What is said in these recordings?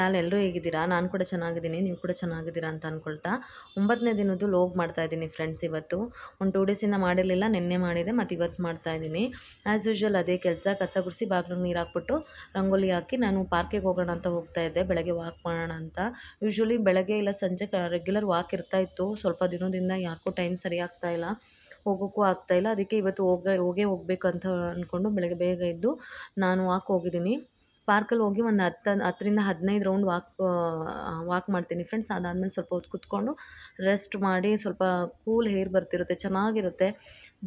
All ಎಲ್ಲರೂ ಹೇಗಿದ್ದೀರಾ? ನಾನು ಕೂಡ ಚೆನ್ನಾಗಿದ್ದೀನಿ, ನೀವು ಕೂಡ ಚೆನ್ನಾಗಿದ್ದೀರಾ ಅಂತ ಅಂದ್ಕೊಳ್ತಾ 9ನೇ ದಿನದ್ದು ಲಾಗ್ ಮಾಡ್ತಾ ಇದ್ದೀನಿ ಫ್ರೆಂಡ್ಸ್ ಇವತ್ತು. ಒಂದು 2 ಡೇಸಿಂದ ಮಾಡಿರಲಿಲ್ಲ, ನಿನ್ನೆ ಮಾಡಿದೆ ಮತ್ತು ಇವತ್ತು ಮಾಡ್ತಾ ಇದ್ದೀನಿ. ಆ್ಯಸ್ ಯೂಶುವಲ್ ಅದೇ ಕೆಲಸ, ಕಸ ಗುಡಿಸಿ ಬಾಗಿಲಿಗೆ ನೀರು ಹಾಕ್ಬಿಟ್ಟು ರಂಗೋಲಿ ಹಾಕಿ ನಾನು ಪಾರ್ಕಿಗೆ ಹೋಗೋಣ ಅಂತ ಹೋಗ್ತಾ ಇದ್ದೆ, ಬೆಳಗ್ಗೆ ವಾಕ್ ಮಾಡೋಣ ಅಂತ. ಯೂಶ್ವಲಿ ಬೆಳಗ್ಗೆ ಇಲ್ಲ ಸಂಜೆ ರೆಗ್ಯುಲರ್ ವಾಕ್ ಇರ್ತಾ ಇತ್ತು, ಸ್ವಲ್ಪ ದಿನದಿಂದ ಯಾಕೋ ಟೈಮ್ ಸರಿ ಆಗ್ತಾ ಇಲ್ಲ, ಹೋಗೋಕ್ಕೂ ಆಗ್ತಾಯಿಲ್ಲ. ಅದಕ್ಕೆ ಇವತ್ತು ಹೋಗಬೇಕು ಅಂತ ಅಂದ್ಕೊಂಡು ಬೆಳಗ್ಗೆ ಬೇಗ ಎದ್ದು ನಾನು ವಾಕ್ ಹೋಗಿದ್ದೀನಿ. ಪಾರ್ಕಲ್ಲಿ ಹೋಗಿ ಒಂದು 10ರಿಂದ 15 ರೌಂಡ್ ವಾಕ್ ಮಾಡ್ತೀನಿ ಫ್ರೆಂಡ್ಸ್. ಅದಾದಮೇಲೆ ಸ್ವಲ್ಪ ಹೊತ್ತು ಕೂತ್ಕೊಂಡು ರೆಸ್ಟ್ ಮಾಡಿ ಸ್ವಲ್ಪ ಕೂಲ್ ಏರ್ ಬರ್ತಿರುತ್ತೆ, ಚೆನ್ನಾಗಿರುತ್ತೆ.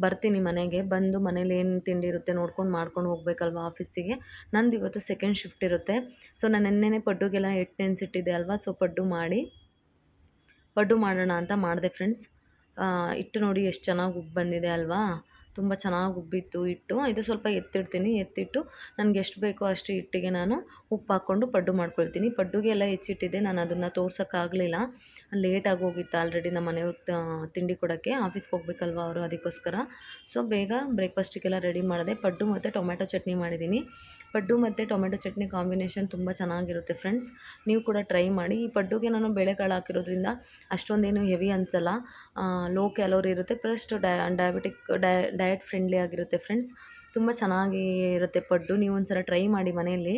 ಬರ್ತೀನಿ ಮನೆಗೆ, ಬಂದು ಮನೇಲಿ ಏನು ತಿಂಡಿ ಇರುತ್ತೆ ನೋಡ್ಕೊಂಡು ಮಾಡ್ಕೊಂಡು ಹೋಗ್ಬೇಕಲ್ವ ಆಫೀಸಿಗೆ. ನಂದು ಇವತ್ತು ಸೆಕೆಂಡ್ ಶಿಫ್ಟ್ ಇರುತ್ತೆ. ಸೊ ನಾನು ನೆನ್ನೆನೇ ಪಡ್ಡುಗೆಲ್ಲ ಹಿಟ್ಟು ನೆನೆಸಿಟ್ಟಿದ್ದೆ ಅಲ್ವಾ, ಸೊ ಪಡ್ಡು ಮಾಡೋಣ ಅಂತ ಮಾಡಿದೆ ಫ್ರೆಂಡ್ಸ್. ಹಿಟ್ಟು ನೋಡಿ ಎಷ್ಟು ಚೆನ್ನಾಗಿ ಉಬ್ಬಿ ಬಂದಿದೆ ಅಲ್ವಾ, ತುಂಬ ಚೆನ್ನಾಗಿ ಉಬ್ಬಿತ್ತು ಹಿಟ್ಟು. ಇದು ಸ್ವಲ್ಪ ಎತ್ತಿಟ್ಟು ನನಗೆ ಎಷ್ಟು ಬೇಕೋ ಅಷ್ಟು ಹಿಟ್ಟಿಗೆ ನಾನು ಉಪ್ಪು ಹಾಕ್ಕೊಂಡು ಪಡ್ಡು ಮಾಡ್ಕೊಳ್ತೀನಿ. ಪಡ್ಡುಗೆ ಎಲ್ಲ ಹೆಚ್ಚಿಟ್ಟಿದ್ದೆ, ನಾನು ಅದನ್ನು ತೋರ್ಸೋಕ್ಕಾಗಲಿಲ್ಲ, ಲೇಟಾಗಿ ಹೋಗಿತ್ತು ಆಲ್ರೆಡಿ. ನಮ್ಮ ಮನೆಯವ್ರಿಗೆ ತಿಂಡಿ ಕೊಡೋಕ್ಕೆ ಆಫೀಸ್ಗೆ ಹೋಗ್ಬೇಕಲ್ವ ಅವರು, ಅದಕ್ಕೋಸ್ಕರ. ಸೊ ಬೇಗ ಬ್ರೇಕ್ಫಾಸ್ಟಿಗೆಲ್ಲ ರೆಡಿ ಮಾಡಿದೆ. ಪಡ್ಡು ಮತ್ತು ಟೊಮೆಟೊ ಚಟ್ನಿ ಮಾಡಿದ್ದೀನಿ. ಪಡ್ಡು ಮತ್ತು ಟೊಮೆಟೊ ಚಟ್ನಿ ಕಾಂಬಿನೇಷನ್ ತುಂಬ ಚೆನ್ನಾಗಿರುತ್ತೆ ಫ್ರೆಂಡ್ಸ್, ನೀವು ಕೂಡ ಟ್ರೈ ಮಾಡಿ. ಈ ಪಡ್ಡುಗೆ ನಾನು ಬೇಳೆಕಾಳು ಹಾಕಿರೋದ್ರಿಂದ ಅಷ್ಟೊಂದೇನು ಹೆವಿ ಅನಿಸಲ್ಲ, ಲೋ ಕ್ಯಾಲೋರಿ ಇರುತ್ತೆ, ಪ್ಲಸ್ ಡಯಟ್ ಫ್ರೆಂಡ್ಲಿ ಆಗಿರುತ್ತೆ ಫ್ರೆಂಡ್ಸ್. ತುಂಬ ಚೆನ್ನಾಗಿ ಇರುತ್ತೆ ಪಡ್ಡು. ನೀವು ಒಂದ್ಸಲ ಟ್ರೈ ಮಾಡಿ ಮನೆಯಲ್ಲಿ,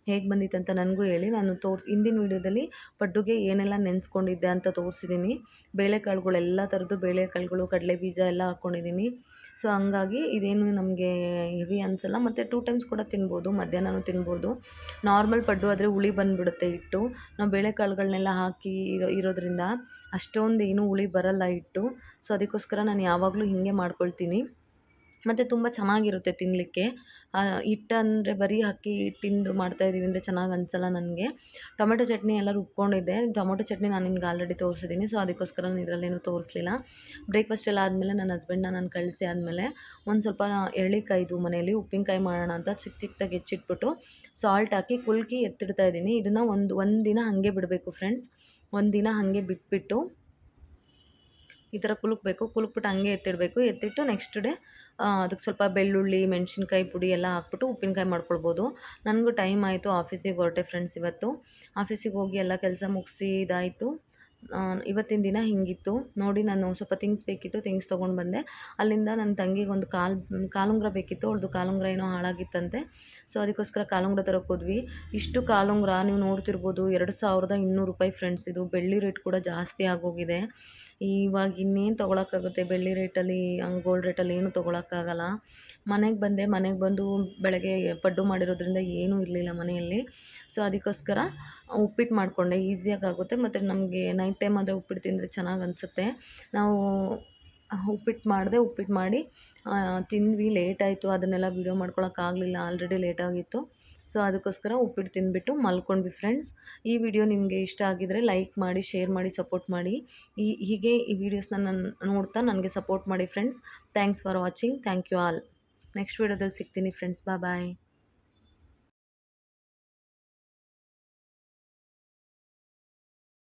ಹೇಗೆ ಬಂದಿತ್ತು ಅಂತ ನನಗೂ ಹೇಳಿ. ನಾನು ಹಿಂದಿನ ವೀಡಿಯೋದಲ್ಲಿ ಪಡ್ಡುಗೆ ಏನೆಲ್ಲ ನೆನೆಸ್ಕೊಂಡಿದ್ದೆ ಅಂತ ತೋರಿಸಿದ್ದೀನಿ. ಬೇಳೆಕಾಳುಗಳು ಎಲ್ಲ ಥರದ್ದು ಬೇಳೆಕಾಳುಗಳು, ಕಡಲೆ ಬೀಜ ಎಲ್ಲ ಹಾಕ್ಕೊಂಡಿದ್ದೀನಿ. ಸೊ ಹಂಗಾಗಿ ಇದೇನು ನಮಗೆ ಹೆವಿ ಅನಿಸಲ್ಲ, ಮತ್ತು 2 ಟೈಮ್ಸ್ ಕೂಡ ತಿನ್ಬೋದು, ಮಧ್ಯಾಹ್ನನೂ ತಿನ್ಬೋದು. ನಾರ್ಮಲ್ ಪಡ್ಡು ಆದರೆ ಹುಳಿ ಬಂದುಬಿಡುತ್ತೆ ಹಿಟ್ಟು. ನಾವು ಬೇಳೆಕಾಳುಗಳನ್ನೆಲ್ಲ ಹಾಕಿ ಇರೋದ್ರಿಂದ ಅಷ್ಟೊಂದು ಏನೂ ಹುಳಿ ಬರಲ್ಲ ಹಿಟ್ಟು. ಸೊ ಅದಕ್ಕೋಸ್ಕರ ನಾನು ಯಾವಾಗಲೂ ಹೀಗೆ ಮಾಡ್ಕೊಳ್ತೀನಿ, ಮತ್ತು ತುಂಬ ಚೆನ್ನಾಗಿರುತ್ತೆ ತಿನ್ನಲಿಕ್ಕೆ. ಹಿಟ್ಟಂದರೆ ಬರೀ ಅಕ್ಕಿ ಹಿಟ್ಟಿಂದು ಮಾಡ್ತಾಯಿದ್ದೀವಿ ಅಂದರೆ ಚೆನ್ನಾಗಿ ಅನಿಸಲ್ಲ ನನಗೆ. ಟೊಮೆಟೊ ಚಟ್ನಿ ಎಲ್ಲ ರುಬ್ಕೊಂಡಿದ್ದೆ, ಟೊಮೆಟೊ ಚಟ್ನಿ ನಾನು ನಿಮ್ಗೆ ಆಲ್ರೆಡಿ ತೋರಿಸಿದ್ದೀನಿ. ಸೊ ಅದಕ್ಕೋಸ್ಕರ ನಾನು ಇದರಲ್ಲೇನು ತೋರಿಸಲಿಲ್ಲ. ಬ್ರೇಕ್ಫಾಸ್ಟ್ ಎಲ್ಲ ಆದಮೇಲೆ ನನ್ನ ಹಸ್ಬೆಂಡ್ನ ನಾನು ಕಳಿಸಿ ಆದಮೇಲೆ ಒಂದು ಸ್ವಲ್ಪ ಎಳ್ಳಿಕಾಯ್ದು ಮನೇಲಿ ಉಪ್ಪಿನಕಾಯಿ ಮಾಡೋಣ ಅಂತ ಚಿಕ್ಕದಾಗಿ ಹೆಚ್ಚಿಟ್ಬಿಟ್ಟು ಸಾಲ್ಟ್ ಹಾಕಿ ಕುಲ್ಕಿ ಎತ್ತಿಡ್ತಾ ಇದ್ದೀನಿ. ಇದನ್ನು ಒಂದು ದಿನ ಹಾಗೆ ಬಿಡಬೇಕು ಫ್ರೆಂಡ್ಸ್. ಒಂದು ದಿನ ಹಾಗೆ ಬಿಟ್ಬಿಟ್ಟು ಈ ಥರ ಕುಲುಕ್ಬಿಟ್ಟು ಹಂಗೆ ಎತ್ತಿಟ್ಟು ನೆಕ್ಸ್ಟ್ ಡೇ ಅದಕ್ಕೆ ಸ್ವಲ್ಪ ಬೆಳ್ಳುಳ್ಳಿ, ಮೆಣಸಿನ್ಕಾಯಿ ಪುಡಿ ಎಲ್ಲ ಹಾಕ್ಬಿಟ್ಟು ಉಪ್ಪಿನಕಾಯಿ ಮಾಡ್ಕೊಳ್ಬೋದು. ನನಗೂ ಟೈಮ್ ಆಯಿತು, ಆಫೀಸಿಗೆ ಹೊರಟೆ ಫ್ರೆಂಡ್ಸ್ ಇವತ್ತು. ಆಫೀಸಿಗೆ ಹೋಗಿ ಎಲ್ಲ ಕೆಲಸ ಮುಗಿಸಿ ಇದಾಯಿತು. ಇವತ್ತಿನ ದಿನ ಹಿಂಗಿತ್ತು ನೋಡಿ. ನಾನು ಸ್ವಲ್ಪ ಥಿಂಗ್ಸ್ ಬೇಕಿತ್ತು, ಥಿಂಗ್ಸ್ ತೊಗೊಂಡು ಬಂದೆ. ಅಲ್ಲಿಂದ ನನ್ನ ತಂಗಿಗೆ ಒಂದು ಕಾಲುಂಗುರ ಬೇಕಿತ್ತು, ಅವ್ಳದ್ದು ಕಾಲುಂಗುರ ಏನೋ ಹಾಳಾಗಿತ್ತಂತೆ. ಸೊ ಅದಕ್ಕೋಸ್ಕರ ಕಾಲುಂಗುರ ತರೋಕೆ ಹೋದ್ವಿ. ಇಷ್ಟು ಕಾಲುಂಗುರ ನೀವು ನೋಡ್ತಿರ್ಬೋದು, 2200 ರೂಪಾಯಿ ಫ್ರೆಂಡ್ಸ್. ಇದು ಬೆಳ್ಳಿ ರೇಟ್ ಕೂಡ ಜಾಸ್ತಿ ಆಗೋಗಿದೆ. ಇವಾಗ ಇನ್ನೇನು ತೊಗೊಳಕ್ಕಾಗುತ್ತೆ ಬೆಳ್ಳಿ ರೇಟಲ್ಲಿ, ಗೋಲ್ಡ್ ರೇಟಲ್ಲಿ ಏನು ತೊಗೊಳಕ್ಕಾಗಲ್ಲ. ಮನೆಗೆ ಬಂದು ಬೆಳಗ್ಗೆ ಪಡ್ಡು ಮಾಡಿರೋದ್ರಿಂದ ಏನೂ ಇರಲಿಲ್ಲ ಮನೆಯಲ್ಲಿ. ಸೊ ಅದಕ್ಕೋಸ್ಕರ ಉಪ್ಪಿಟ್ಟು ಮಾಡಿಕೊಂಡೆ, ಈಸಿಯಾಗಿ ಆಗುತ್ತೆ. ಮತ್ತು ನಮಗೆ ನೈಟ್ ಟೈಮ್ ಆದರೆ ಉಪ್ಪಿಟ್ಟು ತಿಂದರೆ ಚೆನ್ನಾಗಿ ಅನಿಸುತ್ತೆ. ನಾವು ಉಪ್ಪಿಟ್ಟು ಮಾಡಿ ತಿಂದ್ವಿ. ಲೇಟಾಯಿತು, ಅದನ್ನೆಲ್ಲ ವೀಡಿಯೋ ಮಾಡ್ಕೊಳಕ್ಕಾಗಲಿಲ್ಲ, ಆಲ್ರೆಡಿ ಲೇಟಾಗಿತ್ತು. ಸೊ ಅದಕ್ಕೋಸ್ಕರ ಉಪ್ಪಿಟ್ಟು ತಿಂದುಬಿಟ್ಟು ಮಲ್ಕೊಂಡ್ವಿ ಫ್ರೆಂಡ್ಸ್. ಈ ವಿಡಿಯೋ ನಿಮಗೆ ಇಷ್ಟ ಆಗಿದರೆ ಲೈಕ್ ಮಾಡಿ, ಶೇರ್ ಮಾಡಿ, ಸಪೋರ್ಟ್ ಮಾಡಿ. ಹೀಗೆ ಈ ವಿಡಿಯೋಸ್ನ ನೋಡ್ತಾ ನನಗೆ ಸಪೋರ್ಟ್ ಮಾಡಿ friends. Thanks for watching. Thank you all. Next ವಿಡಿಯೋದಲ್ಲಿ ಸಿಗ್ತೀನಿ ಫ್ರೆಂಡ್ಸ್. ಬಾಯ್.